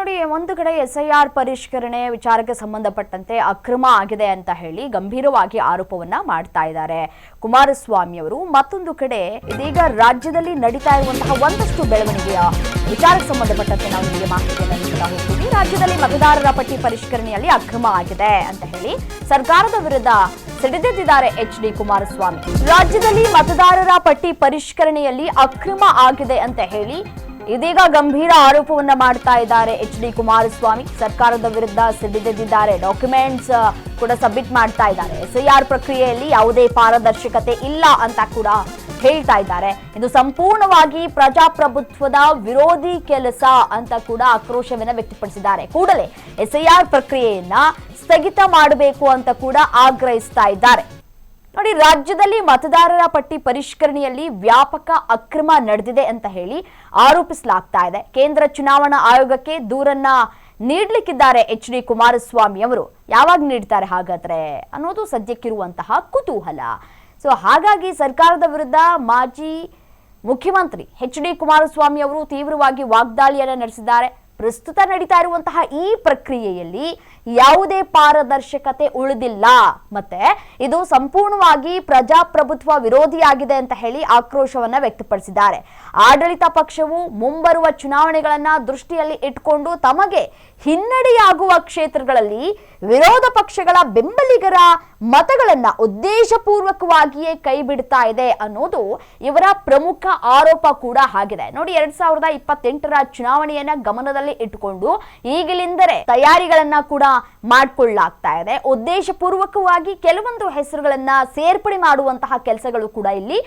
ನೋಡಿ, ಒಂದು ಕಡೆ ಎಸ್ಐಆರ್ ಪರಿಷ್ಕರಣೆ ವಿಚಾರಕ್ಕೆ ಸಂಬಂಧಪಟ್ಟಂತೆ ಅಕ್ರಮ ಆಗಿದೆ ಅಂತ ಹೇಳಿ ಗಂಭೀರವಾಗಿ ಆರೋಪವನ್ನ ಮಾಡ್ತಾ ಇದ್ದಾರೆ ಕುಮಾರಸ್ವಾಮಿ ಅವರು. ಮತ್ತೊಂದು ಕಡೆ ಇದೀಗ ರಾಜ್ಯದಲ್ಲಿ ನಡೀತಾ ಇರುವಂತಹ ಒಂದಷ್ಟು ಬೆಳವಣಿಗೆಯ ವಿಚಾರಕ್ಕೆ ಸಂಬಂಧಪಟ್ಟಂತೆ ನಾವು ನಿಮಗೆ ಮಾಹಿತಿಯನ್ನು ನೀಡ್ತಾ ಹೋಗ್ತೀವಿ. ರಾಜ್ಯದಲ್ಲಿ ಮತದಾರರ ಪಟ್ಟಿ ಪರಿಷ್ಕರಣೆಯಲ್ಲಿ ಅಕ್ರಮ ಆಗಿದೆ ಅಂತ ಹೇಳಿ ಸರ್ಕಾರದ ವಿರುದ್ಧ ಸಿಡಿದೆದ್ದಿದ್ದಾರೆ ಎಚ್.ಡಿ. ಕುಮಾರಸ್ವಾಮಿ. ರಾಜ್ಯದಲ್ಲಿ ಮತದಾರರ ಪಟ್ಟಿ ಪರಿಷ್ಕರಣೆಯಲ್ಲಿ ಅಕ್ರಮ ಆಗಿದೆ ಅಂತ ಹೇಳಿ ಇದೀಗ ಗಂಭೀರ ಆರೋಪವನ್ನ ಮಾಡ್ತಾ ಇದ್ದಾರೆ ಎಚ್.ಡಿ. ಕುಮಾರಸ್ವಾಮಿ. ಸರ್ಕಾರದ ವಿರುದ್ಧ ಸಿಡಿದೆದ್ದಿದ್ದಾರೆ. ಡಾಕ್ಯುಮೆಂಟ್ಸ್ ಕೂಡ ಸಬ್ಮಿಟ್ ಮಾಡ್ತಾ ಇದ್ದಾರೆ. ಎಸ್ಐಆರ್ ಪ್ರಕ್ರಿಯೆಯಲ್ಲಿ ಯಾವುದೇ ಪಾರದರ್ಶಕತೆ ಇಲ್ಲ ಅಂತ ಕೂಡ ಹೇಳ್ತಾ ಇದ್ದಾರೆ. ಇದು ಸಂಪೂರ್ಣವಾಗಿ ಪ್ರಜಾಪ್ರಭುತ್ವದ ವಿರೋಧಿ ಕೆಲಸ ಅಂತ ಕೂಡ ಆಕ್ರೋಶವನ್ನ ವ್ಯಕ್ತಪಡಿಸಿದ್ದಾರೆ. ಕೂಡಲೇ ಎಸ್ಐಆರ್ ಪ್ರಕ್ರಿಯೆಯನ್ನ ಸ್ಥಗಿತ ಮಾಡಬೇಕು ಅಂತ ಕೂಡ ಆಗ್ರಹಿಸ್ತಾ ಇದ್ದಾರೆ. ನೋಡಿ, ರಾಜ್ಯದಲ್ಲಿ ಮತದಾರರ ಪಟ್ಟಿ ಪರಿಷ್ಕರಣೆಯಲ್ಲಿ ವ್ಯಾಪಕ ಅಕ್ರಮ ನಡೆದಿದೆ ಅಂತ ಹೇಳಿ ಆರೋಪಿಸಲಾಗ್ತಾ ಇದೆ. ಕೇಂದ್ರ ಚುನಾವಣಾ ಆಯೋಗಕ್ಕೆ ದೂರನ್ನ ನೀಡಲಿಕ್ಕಿದ್ದಾರೆ ಎಚ್.ಡಿ. ಕುಮಾರಸ್ವಾಮಿ ಅವರು. ಯಾವಾಗ ನೀಡ್ತಾರೆ ಹಾಗಾದ್ರೆ ಅನ್ನೋದು ಸದ್ಯಕ್ಕಿರುವಂತಹ ಕುತೂಹಲ. ಸೊ ಹಾಗಾಗಿ ಸರ್ಕಾರದ ವಿರುದ್ಧ ಮಾಜಿ ಮುಖ್ಯಮಂತ್ರಿ ಎಚ್.ಡಿ. ಕುಮಾರಸ್ವಾಮಿ ಅವರು ತೀವ್ರವಾಗಿ ವಾಗ್ದಾಳಿಯನ್ನು ನಡೆಸಿದ್ದಾರೆ. ಪ್ರಸ್ತುತ ನಡೀತಾ ಇರುವಂತಹ ಈ ಪ್ರಕ್ರಿಯೆಯಲ್ಲಿ ಯಾವುದೇ ಪಾರದರ್ಶಕತೆ ಉಳಿದಿಲ್ಲ, ಮತ್ತೆ ಇದು ಸಂಪೂರ್ಣವಾಗಿ ಪ್ರಜಾಪ್ರಭುತ್ವ ವಿರೋಧಿಯಾಗಿದೆ ಅಂತ ಹೇಳಿ ಆಕ್ರೋಶವನ್ನ ವ್ಯಕ್ತಪಡಿಸಿದ್ದಾರೆ. ಆಡಳಿತ ಪಕ್ಷವು ಮುಂಬರುವ ಚುನಾವಣೆಗಳನ್ನ ದೃಷ್ಟಿಯಲ್ಲಿ ಇಟ್ಕೊಂಡು ತಮಗೆ ಹಿನ್ನಡೆಯಾಗುವ ಕ್ಷೇತ್ರಗಳಲ್ಲಿ ವಿರೋಧ ಪಕ್ಷಗಳ ಬೆಂಬಲಿಗರ ಮತಗಳನ್ನ ಉದ್ದೇಶಪೂರ್ವಕವಾಗಿಯೇ ಕೈ ಬಿಡ್ತಾ ಇದೆ ಅನ್ನೋದು ಇವರ ಪ್ರಮುಖ ಆರೋಪ ಕೂಡ ಆಗಿದೆ. ನೋಡಿ, 2028ರ ಚುನಾವಣೆಯನ್ನ ಗಮನದಲ್ಲಿ ಇಟ್ಟುಕೊಂಡು ಈಗಲಿಂದಲೇ ತಯಾರಿಗಳನ್ನ ಕೂಡ ಮಾಡಿಕೊಳ್ಳಲಾಗ್ತಾ ಇದೆ. ಉದ್ದೇಶಪೂರ್ವಕವಾಗಿ ಕೆಲವೊಂದು ಹೆಸರುಗಳನ್ನ ಸೇರ್ಪಡೆ ಮಾಡುವಂತಹ ಕೆಲಸಗಳು ಕೂಡ ಇಲ್ಲಿ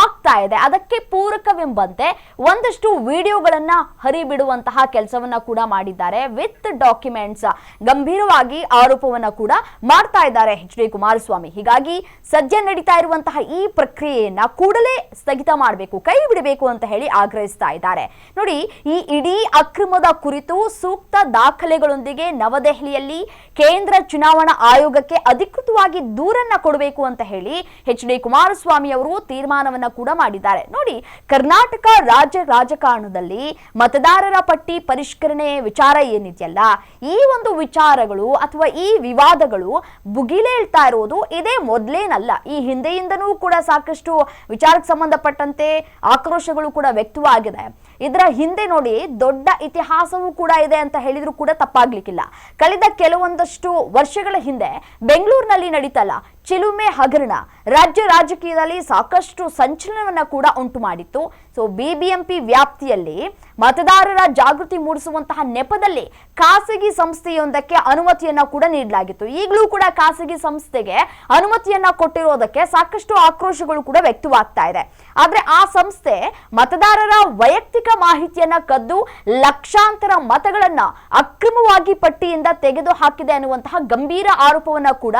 ಆಗ್ತಾ ಇದೆ. ಅದಕ್ಕೆ ಪೂರಕವೆಂಬಂತೆ ಒಂದಷ್ಟು ವಿಡಿಯೋಗಳನ್ನ ಹರಿಬಿಡುವಂತಹ ಕೆಲಸವನ್ನ ಕೂಡ ಮಾಡಿದ್ದಾರೆ. ವಿತ್ ಡಾಕ್ಯುಮೆಂಟ್ಸ್ ಗಂಭೀರವಾಗಿ ಆರೋಪವನ್ನ ಕೂಡ ಮಾಡ್ತಾ ಇದ್ದಾರೆ ಎಚ್.ಡಿ. ಕುಮಾರಸ್ವಾಮಿ. ಹೀಗಾಗಿ ಸದ್ಯ ನಡೀತಾ ಇರುವಂತಹ ಈ ಪ್ರಕ್ರಿಯೆಯನ್ನ ಕೂಡಲೇ ಸ್ಥಗಿತ ಮಾಡಬೇಕು, ಕೈ ಬಿಡಬೇಕು ಅಂತ ಹೇಳಿ ಆಗ್ರಹಿಸ್ತಾ ಇದ್ದಾರೆ. ನೋಡಿ, ಈ ಇಡೀ ಅಕ್ರಮದ ಕುರಿತು ಸೂಕ್ತ ದಾಖಲೆಗಳೊಂದಿಗೆ ನವದೆಹಲಿಯಲ್ಲಿ ಕೇಂದ್ರ ಚುನಾವಣಾ ಆಯೋಗಕ್ಕೆ ಅಧಿಕೃತವಾಗಿ ದೂರನ್ನ ಕೊಡಬೇಕು ಅಂತ ಹೇಳಿ ಎಚ್.ಡಿ. ಕುಮಾರಸ್ವಾಮಿ ಅವರು ತೀರ್ಮಾನವನ್ನ ಕೂಡ ಮಾಡಿದ್ದಾರೆ. ನೋಡಿ, ಕರ್ನಾಟಕ ರಾಜಕಾರಣದಲ್ಲಿ ಮತದಾರರ ಪಟ್ಟಿ ಪರಿಷ್ಕರಣೆ ವಿಚಾರ ಏನಿದೆಯಲ್ಲ, ಈ ಒಂದು ವಿಚಾರಗಳು ಅಥವಾ ಈ ವಿವಾದಗಳು ಭುಗಿಲೇಳ್ತಾ ಇರೋದು ಇದೇ ಮೊದಲೇನಲ್ಲ. ಈ ಹಿಂದೆಯಿಂದನೂ ಕೂಡ ಸಾಕಷ್ಟು ವಿಚಾರಕ್ಕೆ ಸಂಬಂಧಪಟ್ಟಂತೆ ಆಕ್ರೋಶಗಳು ಕೂಡ ವ್ಯಕ್ತವಾಗಿದೆ. ಇದರ ಹಿಂದೆ ನೋಡಿ ದೊಡ್ಡ ಇತಿಹಾಸವೂ ಕೂಡ ಇದೆ ಅಂತ ಹೇಳಿದ್ರು ಕೂಡ ತಪ್ಪಾಗ್ಲಿಕ್ಕಿಲ್ಲ. ಕಳೆದ ಕೆಲವೊಂದಷ್ಟು ವರ್ಷಗಳ ಹಿಂದೆ ಬೆಂಗಳೂರಿನಲ್ಲಿ ನಡೀತಲ್ಲ ಚಿಲುಮೆ ಹಗರಣ ರಾಜ್ಯ ರಾಜಕೀಯದಲ್ಲಿ ಸಾಕಷ್ಟು ಸಂಚಲನವನ್ನ ಕೂಡ ಉಂಟು ಮಾಡಿತ್ತು. ಸೊ ಬಿಬಿಎಂಪಿ ವ್ಯಾಪ್ತಿಯಲ್ಲಿ ಮತದಾರರ ಜಾಗೃತಿ ಮೂಡಿಸುವಂತಹ ನೆಪದಲ್ಲಿ ಖಾಸಗಿ ಸಂಸ್ಥೆಯೊಂದಕ್ಕೆ ಅನುಮತಿಯನ್ನ ಕೂಡ ನೀಡಲಾಗಿತ್ತು. ಈಗಲೂ ಕೂಡ ಖಾಸಗಿ ಸಂಸ್ಥೆಗೆ ಅನುಮತಿಯನ್ನ ಕೊಟ್ಟಿರೋದಕ್ಕೆ ಸಾಕಷ್ಟು ಆಕ್ರೋಶಗಳು ಕೂಡ ವ್ಯಕ್ತವಾಗ್ತಾ ಇದೆ. ಆದ್ರೆ ಆ ಸಂಸ್ಥೆ ಮತದಾರರ ವೈಯಕ್ತಿಕ ಮಾಹಿತಿಯನ್ನ ಕದ್ದು ಲಕ್ಷಾಂತರ ಮತಗಳನ್ನ ಅಕ್ರಮವಾಗಿ ಪಟ್ಟಿಯಿಂದ ತೆಗೆದು ಹಾಕಿದೆ ಅನ್ನುವಂತಹ ಗಂಭೀರ ಆರೋಪವನ್ನ ಕೂಡ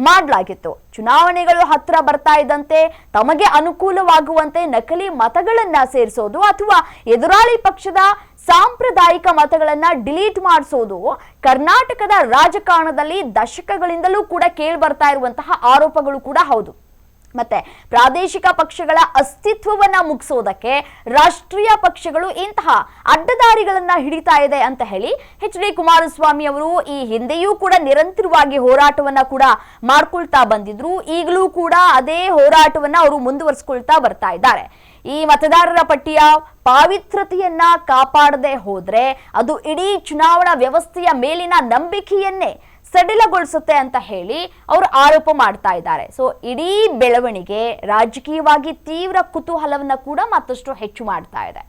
ಮಾಡಲಾಗಿತ್ತು. ಚುನಾವಣೆಗಳು ಹತ್ರ ಬರ್ತಾ ಇದ್ದಂತೆ ತಮಗೆ ಅನುಕೂಲವಾಗುವಂತೆ ನಕಲಿ ಮತಗಳನ್ನ ಸೇರಿಸೋದು ಅಥವಾ ಎದುರಾಳಿ ಪಕ್ಷದ ಸಾಂಪ್ರದಾಯಿಕ ಮತಗಳನ್ನ ಡಿಲೀಟ್ ಮಾಡಿಸೋದು ಕರ್ನಾಟಕದ ರಾಜಕಾರಣದಲ್ಲಿ ದಶಕಗಳಿಂದಲೂ ಕೂಡ ಕೇಳಿ ಬರ್ತಾ ಇರುವಂತಹ ಆರೋಪಗಳು ಕೂಡ ಹೌದು. ಮತ್ತೆ ಪ್ರಾದೇಶಿಕ ಪಕ್ಷಗಳ ಅಸ್ತಿತ್ವವನ್ನ ಮುಗಿಸೋದಕ್ಕೆ ರಾಷ್ಟ್ರೀಯ ಪಕ್ಷಗಳು ಇಂತಹ ಅಡ್ಡದಾರಿಗಳನ್ನ ಹಿಡಿತಾ ಇದೆ ಅಂತ ಹೇಳಿ ಎಚ್.ಡಿ. ಕುಮಾರಸ್ವಾಮಿ ಅವರು ಈ ಹಿಂದೆಯೂ ಕೂಡ ನಿರಂತರವಾಗಿ ಹೋರಾಟವನ್ನ ಕೂಡ ಮಾಡ್ಕೊಳ್ತಾ ಬಂದಿದ್ರು. ಈಗಲೂ ಕೂಡ ಅದೇ ಹೋರಾಟವನ್ನ ಅವರು ಮುಂದುವರಿಸಿಕೊಳ್ತಾ ಬರ್ತಾ ಇದ್ದಾರೆ. ಈ ಮತದಾರರ ಪಟ್ಟಿಯ ಪಾವಿತ್ರತೆಯನ್ನ ಕಾಪಾಡದೆ ಹೋದ್ರೆ ಅದು ಇಡೀ ಚುನಾವಣಾ ವ್ಯವಸ್ಥೆಯ ಮೇಲಿನ ನಂಬಿಕೆಯನ್ನೇ ಸಡಿಲಗೊಳಿಸುತ್ತೆ ಅಂತ ಹೇಳಿ ಅವರು ಆರೋಪ ಮಾಡ್ತಾ ಇದ್ದಾರೆ. ಸೊ ಇಡೀ ಬೆಳವಣಿಗೆ ರಾಜಕೀಯವಾಗಿ ತೀವ್ರ ಕುತೂಹಲವನ್ನ ಕೂಡ ಮತ್ತಷ್ಟು ಹೆಚ್ಚು ಮಾಡ್ತಾ ಇದೆ.